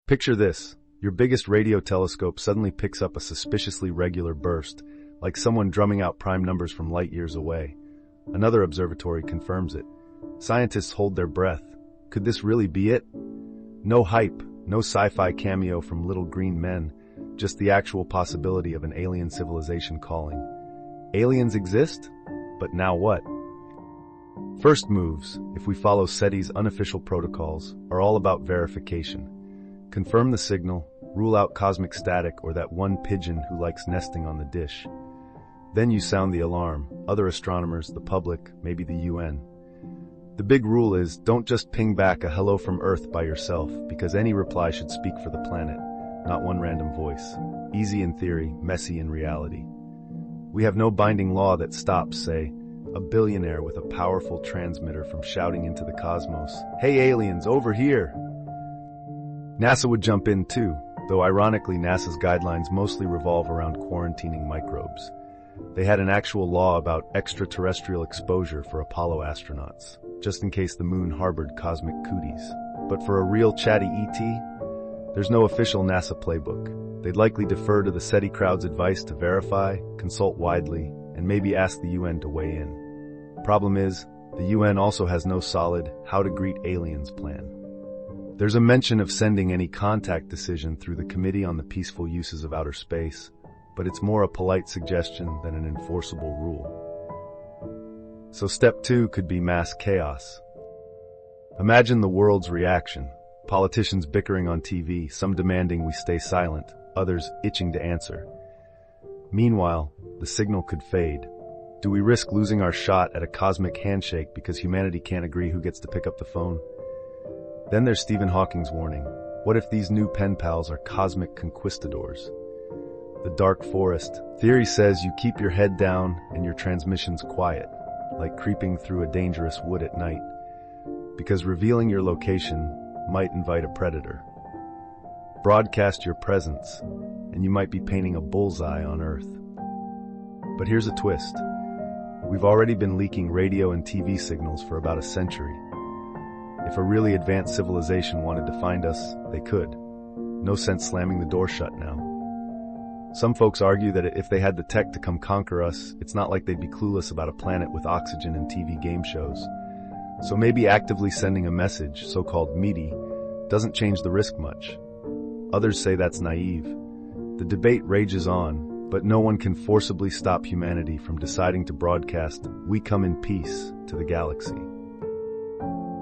Picture this. Your biggest radio telescope suddenly picks up a suspiciously regular burst, like someone drumming out prime numbers from light years away. Another observatory confirms it. Scientists hold their breath. Could this really be it? No hype, no sci-fi cameo from little green men, just the actual possibility of an alien civilization calling. Aliens exist? But now what? First moves, if we follow SETI's unofficial protocols, are all about verification. Confirm the signal, rule out cosmic static or that one pigeon who likes nesting on the dish. Then you sound the alarm, other astronomers, the public, maybe the UN. The big rule is, don't just ping back a hello from Earth by yourself, because any reply should speak for the planet, not one random voice. Easy in theory, messy in reality. We have no binding law that stops, say, a billionaire with a powerful transmitter from shouting into the cosmos, "Hey aliens, over here!" NASA would jump in too, though ironically NASA's guidelines mostly revolve around quarantining microbes. They had an actual law about extraterrestrial exposure for Apollo astronauts, just in case the moon harbored cosmic cooties. But for a real chatty ET, there's no official NASA playbook. They'd likely defer to the SETI crowd's advice to verify, consult widely, and maybe ask the UN to weigh in. Problem is, the UN also has no solid how to greet aliens plan. There's a mention of sending any contact decision through the Committee on the Peaceful Uses of Outer Space, but it's more a polite suggestion than an enforceable rule. So step 2 could be mass chaos. Imagine the world's reaction. Politicians bickering on TV, some demanding we stay silent, others itching to answer. Meanwhile, the signal could fade. Do we risk losing our shot at a cosmic handshake because humanity can't agree who gets to pick up the phone? Then there's Stephen Hawking's warning. What if these new pen pals are cosmic conquistadors? The dark forest. Theory says you keep your head down and your transmissions quiet, like creeping through a dangerous wood at night, because revealing your location might invite a predator. Broadcast your presence, and you might be painting a bullseye on Earth. But here's a twist. We've already been leaking radio and TV signals for about a century. If a really advanced civilization wanted to find us, they could. No sense slamming the door shut now. Some folks argue that if they had the tech to come conquer us, it's not like they'd be clueless about a planet with oxygen and TV game shows. So maybe actively sending a message, so-called meaty, doesn't change the risk much. Others say that's naive. The debate rages on, but no one can forcibly stop humanity from deciding to broadcast, "We come in peace," to the galaxy.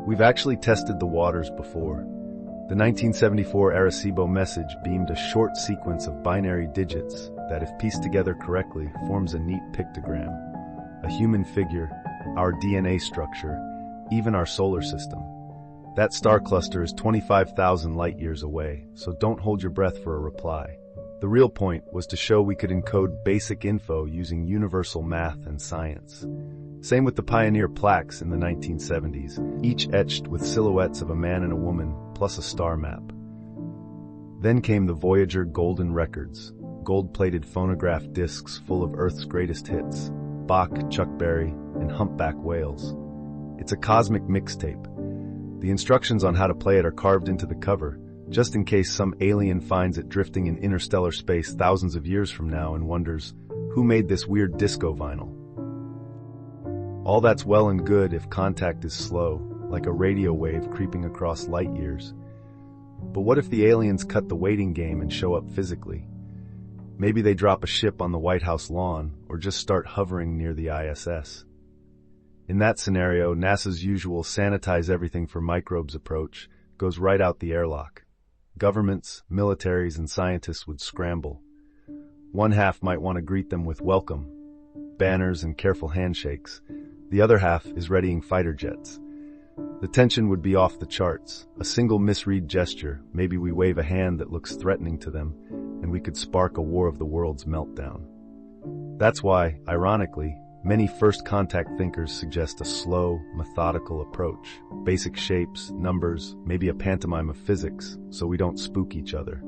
We've actually tested the waters before. The 1974 Arecibo message beamed a short sequence of binary digits that, if pieced together correctly, forms a neat pictogram. A human figure, our DNA structure, even our solar system. That star cluster is 25,000 light years away, so don't hold your breath for a reply. The real point was to show we could encode basic info using universal math and science. Same with the pioneer plaques in the 1970s, each etched with silhouettes of a man and a woman, plus a star map. Then came the Voyager golden records, gold-plated phonograph discs full of Earth's greatest hits, Bach, Chuck Berry, and humpback whales. It's a cosmic mixtape. The instructions on how to play it are carved into the cover, just in case some alien finds it drifting in interstellar space thousands of years from now and wonders, who made this weird disco vinyl? All that's well and good if contact is slow, like a radio wave creeping across light years. But what if the aliens cut the waiting game and show up physically? Maybe they drop a ship on the White House lawn, or just start hovering near the ISS. In that scenario, NASA's usual sanitize everything for microbes approach goes right out the airlock. Governments, militaries, and scientists would scramble. One half might want to greet them with welcome, banners and careful handshakes. The other half is readying fighter jets. The tension would be off the charts. A single misread gesture, maybe we wave a hand that looks threatening to them, and we could spark a war of the worlds meltdown. That's why, ironically, many first contact thinkers suggest a slow, methodical approach. Basic shapes, numbers, maybe a pantomime of physics, so we don't spook each other.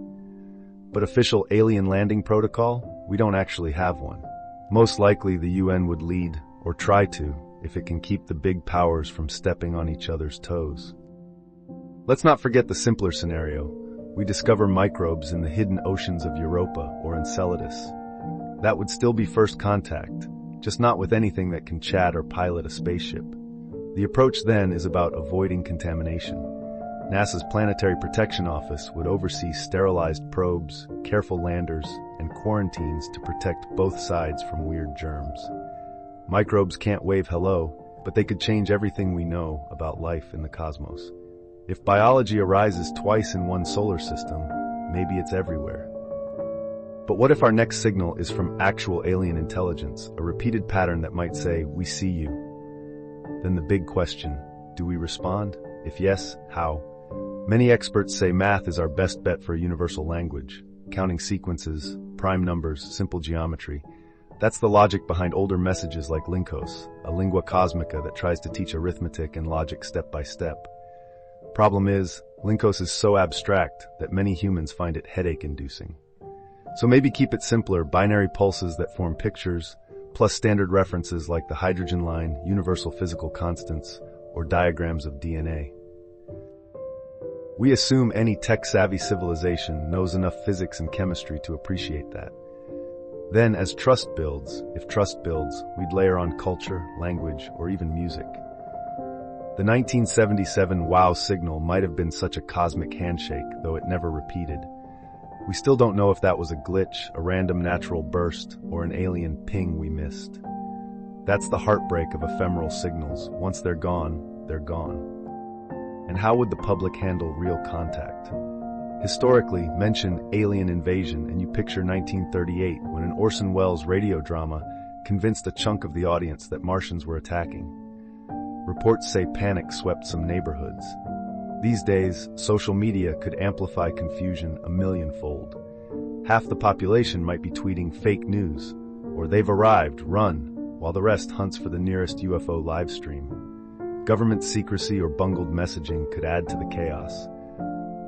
But official alien landing protocol? We don't actually have one. Most likely the UN would lead, or try to, if it can keep the big powers from stepping on each other's toes. Let's not forget the simpler scenario. We discover microbes in the hidden oceans of Europa or Enceladus. That would still be first contact, just not with anything that can chat or pilot a spaceship. The approach then is about avoiding contamination. NASA's Planetary Protection Office would oversee sterilized probes, careful landers, and quarantines to protect both sides from weird germs. Microbes can't wave hello, but they could change everything we know about life in the cosmos. If biology arises twice in one solar system, maybe it's everywhere. But what if our next signal is from actual alien intelligence, a repeated pattern that might say, "We see you"? Then the big question, do we respond? If yes, how? Many experts say math is our best bet for a universal language, counting sequences, prime numbers, simple geometry. That's the logic behind older messages like Linkos, a lingua cosmica that tries to teach arithmetic and logic step by step. Problem is, Linkos is so abstract that many humans find it headache-inducing. So maybe keep it simpler, binary pulses that form pictures, plus standard references like the hydrogen line, universal physical constants, or diagrams of DNA. We assume any tech-savvy civilization knows enough physics and chemistry to appreciate that. Then, as trust builds, if trust builds, we'd layer on culture, language, or even music. The 1977 WOW signal might have been such a cosmic handshake, though it never repeated. We still don't know if that was a glitch, a random natural burst, or an alien ping we missed. That's the heartbreak of ephemeral signals. Once they're gone, they're gone. And how would the public handle real contact? Historically, mention alien invasion and you picture 1938 when an Orson Welles radio drama convinced a chunk of the audience that Martians were attacking. Reports say panic swept some neighborhoods. These days, social media could amplify confusion a millionfold. Half the population might be tweeting fake news, or "they've arrived, run," while the rest hunts for the nearest UFO livestream. Government secrecy or bungled messaging could add to the chaos.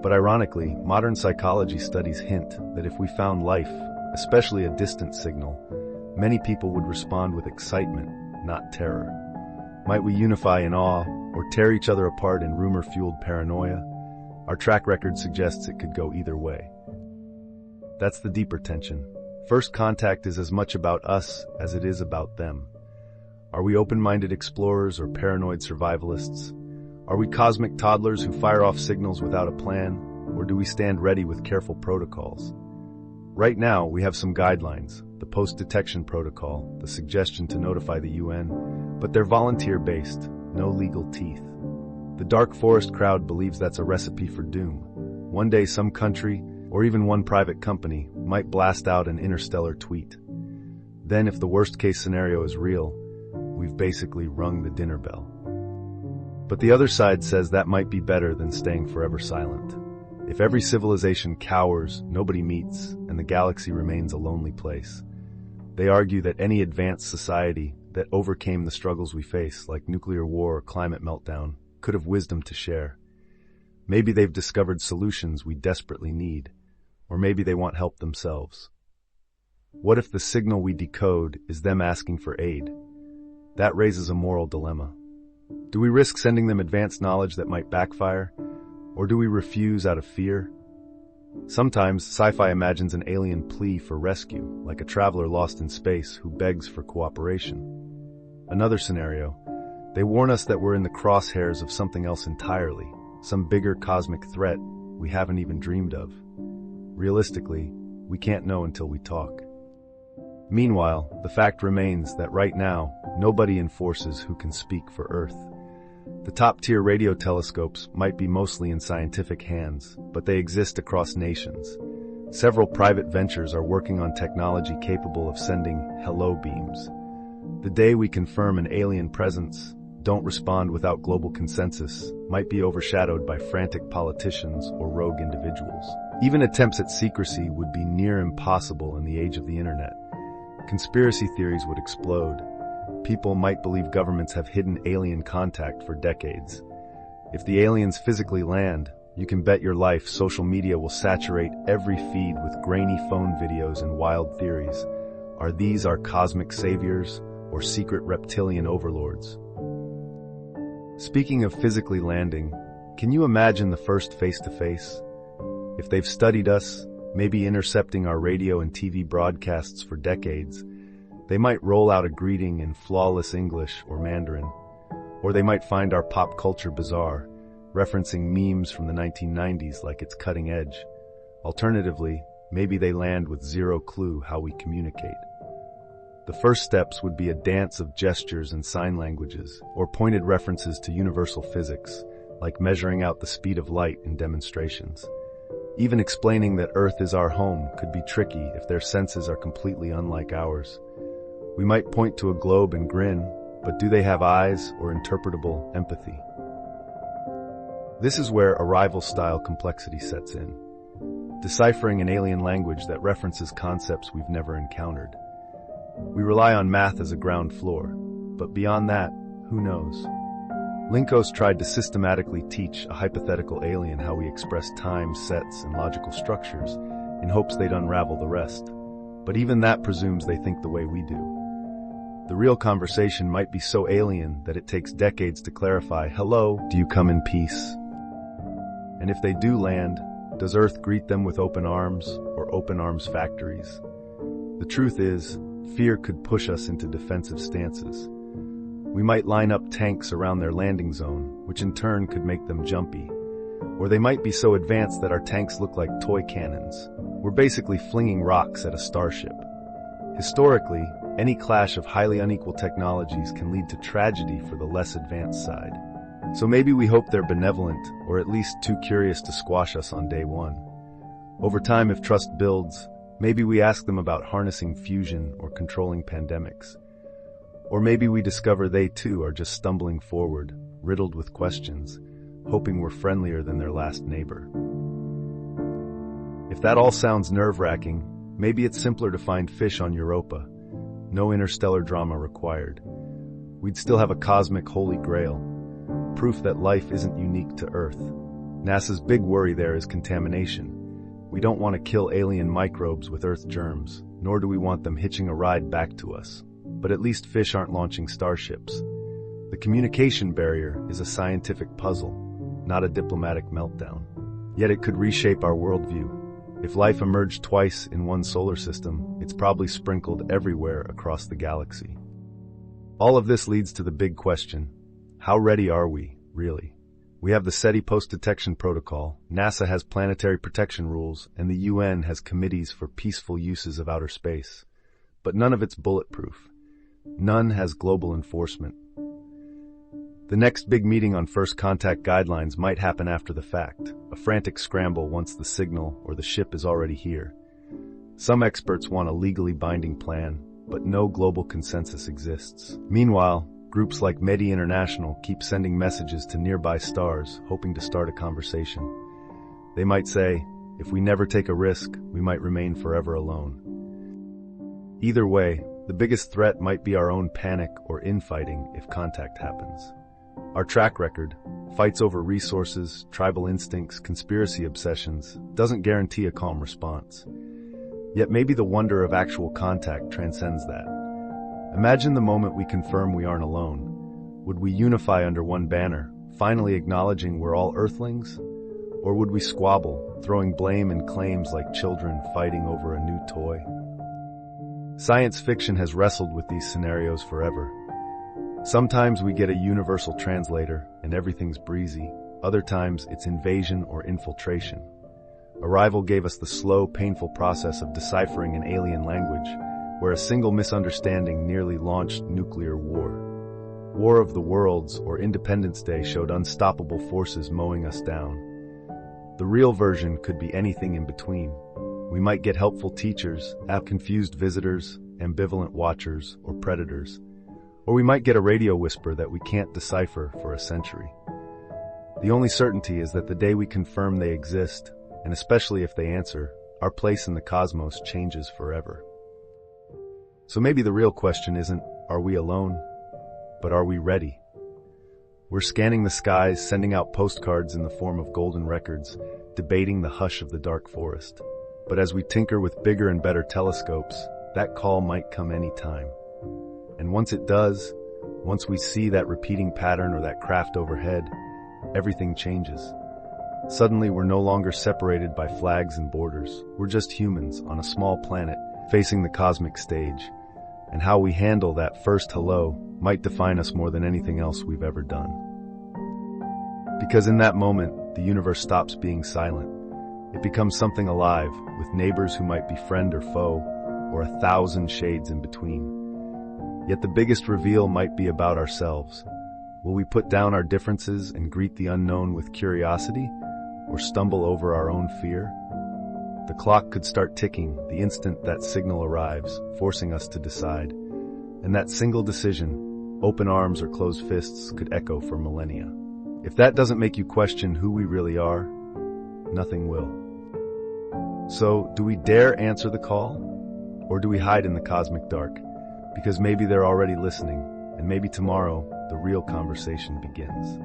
But ironically, modern psychology studies hint that if we found life, especially a distant signal, many people would respond with excitement, not terror. Might we unify in awe, or tear each other apart in rumor-fueled paranoia? Our track record suggests it could go either way. That's the deeper tension. First contact is as much about us as it is about them. Are we open-minded explorers or paranoid survivalists? Are we cosmic toddlers who fire off signals without a plan, or do we stand ready with careful protocols? Right now, we have some guidelines, the post-detection protocol, the suggestion to notify the UN, but they're volunteer-based, no legal teeth. The dark forest crowd believes that's a recipe for doom. One day some country, or even one private company, might blast out an interstellar tweet. Then if the worst-case scenario is real, we've basically rung the dinner bell. But the other side says that might be better than staying forever silent. If every civilization cowers, nobody meets, and the galaxy remains a lonely place. They argue that any advanced society that overcame the struggles we face, like nuclear war or climate meltdown, could have wisdom to share. Maybe they've discovered solutions we desperately need, or maybe they want help themselves. What if the signal we decode is them asking for aid? That raises a moral dilemma. Do we risk sending them advanced knowledge that might backfire, or do we refuse out of fear? Sometimes sci-fi imagines an alien plea for rescue, like a traveler lost in space who begs for cooperation. Another scenario, they warn us that we're in the crosshairs of something else entirely, some bigger cosmic threat we haven't even dreamed of. Realistically, we can't know until we talk. Meanwhile, the fact remains that right now, nobody enforces who can speak for Earth. The top-tier radio telescopes might be mostly in scientific hands, but they exist across nations. Several private ventures are working on technology capable of sending hello beams. The day we confirm an alien presence, don't respond without global consensus, might be overshadowed by frantic politicians or rogue individuals. Even attempts at secrecy would be near impossible in the age of the internet. Conspiracy theories would explode. People might believe governments have hidden alien contact for decades. If the aliens physically land, you can bet your life social media will saturate every feed with grainy phone videos and wild theories. Are these our cosmic saviors or secret reptilian overlords? Speaking of physically landing, can you imagine the first face-to-face? If they've studied us, maybe intercepting our radio and TV broadcasts for decades, they might roll out a greeting in flawless English or Mandarin, or they might find our pop culture bizarre, referencing memes from the 1990s like it's cutting edge. Alternatively, maybe they land with zero clue how we communicate. The first steps would be a dance of gestures and sign languages, or pointed references to universal physics, like measuring out the speed of light in demonstrations. Even explaining that Earth is our home could be tricky if their senses are completely unlike ours. We might point to a globe and grin, but do they have eyes or interpretable empathy? This is where arrival-style complexity sets in, deciphering an alien language that references concepts we've never encountered. We rely on math as a ground floor, but beyond that, who knows? Linkos tried to systematically teach a hypothetical alien how we express time, sets, and logical structures in hopes they'd unravel the rest. But even that presumes they think the way we do. The real conversation might be so alien that it takes decades to clarify, "Hello, do you come in peace?" And if they do land, does Earth greet them with open arms or open arms factories? The truth is, fear could push us into defensive stances. We might line up tanks around their landing zone, which in turn could make them jumpy. Or they might be so advanced that our tanks look like toy cannons. We're basically flinging rocks at a starship. Historically, any clash of highly unequal technologies can lead to tragedy for the less advanced side. So maybe we hope they're benevolent, or at least too curious to squash us on day one. Over time, if trust builds, maybe we ask them about harnessing fusion or controlling pandemics. Or maybe we discover they too are just stumbling forward, riddled with questions, hoping we're friendlier than their last neighbor. If that all sounds nerve-wracking, maybe it's simpler to find fish on Europa. No interstellar drama required. We'd still have a cosmic holy grail, proof that life isn't unique to Earth. NASA's big worry there is contamination. We don't want to kill alien microbes with Earth germs, nor do we want them hitching a ride back to us. But at least fish aren't launching starships. The communication barrier is a scientific puzzle, not a diplomatic meltdown. Yet it could reshape our worldview. If life emerged twice in one solar system, it's probably sprinkled everywhere across the galaxy. All of this leads to the big question: how ready are we, really? We have the SETI post-detection protocol, NASA has planetary protection rules, and the UN has committees for peaceful uses of outer space. But none of it's bulletproof. None has global enforcement. The next big meeting on first contact guidelines might happen after the fact, a frantic scramble once the signal or the ship is already here. Some experts want a legally binding plan, but no global consensus exists. Meanwhile, groups like METI International keep sending messages to nearby stars, hoping to start a conversation. They might say, if we never take a risk, we might remain forever alone. Either way, the biggest threat might be our own panic or infighting if contact happens. Our track record, fights over resources, tribal instincts, conspiracy obsessions, doesn't guarantee a calm response. Yet maybe the wonder of actual contact transcends that. Imagine the moment we confirm we aren't alone. Would we unify under one banner, finally acknowledging we're all Earthlings? Or would we squabble, throwing blame and claims like children fighting over a new toy? Science fiction has wrestled with these scenarios forever. Sometimes we get a universal translator and everything's breezy. Other times it's invasion or infiltration. Arrival gave us the slow, painful process of deciphering an alien language, where a single misunderstanding nearly launched nuclear war. War of the Worlds or Independence Day showed unstoppable forces mowing us down. The real version could be anything in between. We might get helpful teachers, confused visitors, ambivalent watchers, or predators. Or we might get a radio whisper that we can't decipher for a century. The only certainty is that the day we confirm they exist, and especially if they answer, our place in the cosmos changes forever. So maybe the real question isn't, are we alone? But are we ready? We're scanning the skies, sending out postcards in the form of golden records, debating the hush of the dark forest. But as we tinker with bigger and better telescopes, that call might come any time. And once it does, once we see that repeating pattern or that craft overhead, everything changes. Suddenly, we're no longer separated by flags and borders. We're just humans on a small planet facing the cosmic stage. And how we handle that first hello might define us more than anything else we've ever done. Because in that moment, the universe stops being silent. It becomes something alive, with neighbors who might be friend or foe, or 1,000 shades in between. Yet the biggest reveal might be about ourselves. Will we put down our differences and greet the unknown with curiosity, or stumble over our own fear? The clock could start ticking the instant that signal arrives, forcing us to decide. And that single decision, open arms or closed fists, could echo for millennia. If that doesn't make you question who we really are, nothing will. So, do we dare answer the call? Or do we hide in the cosmic dark? Because maybe they're already listening, and maybe tomorrow, the real conversation begins.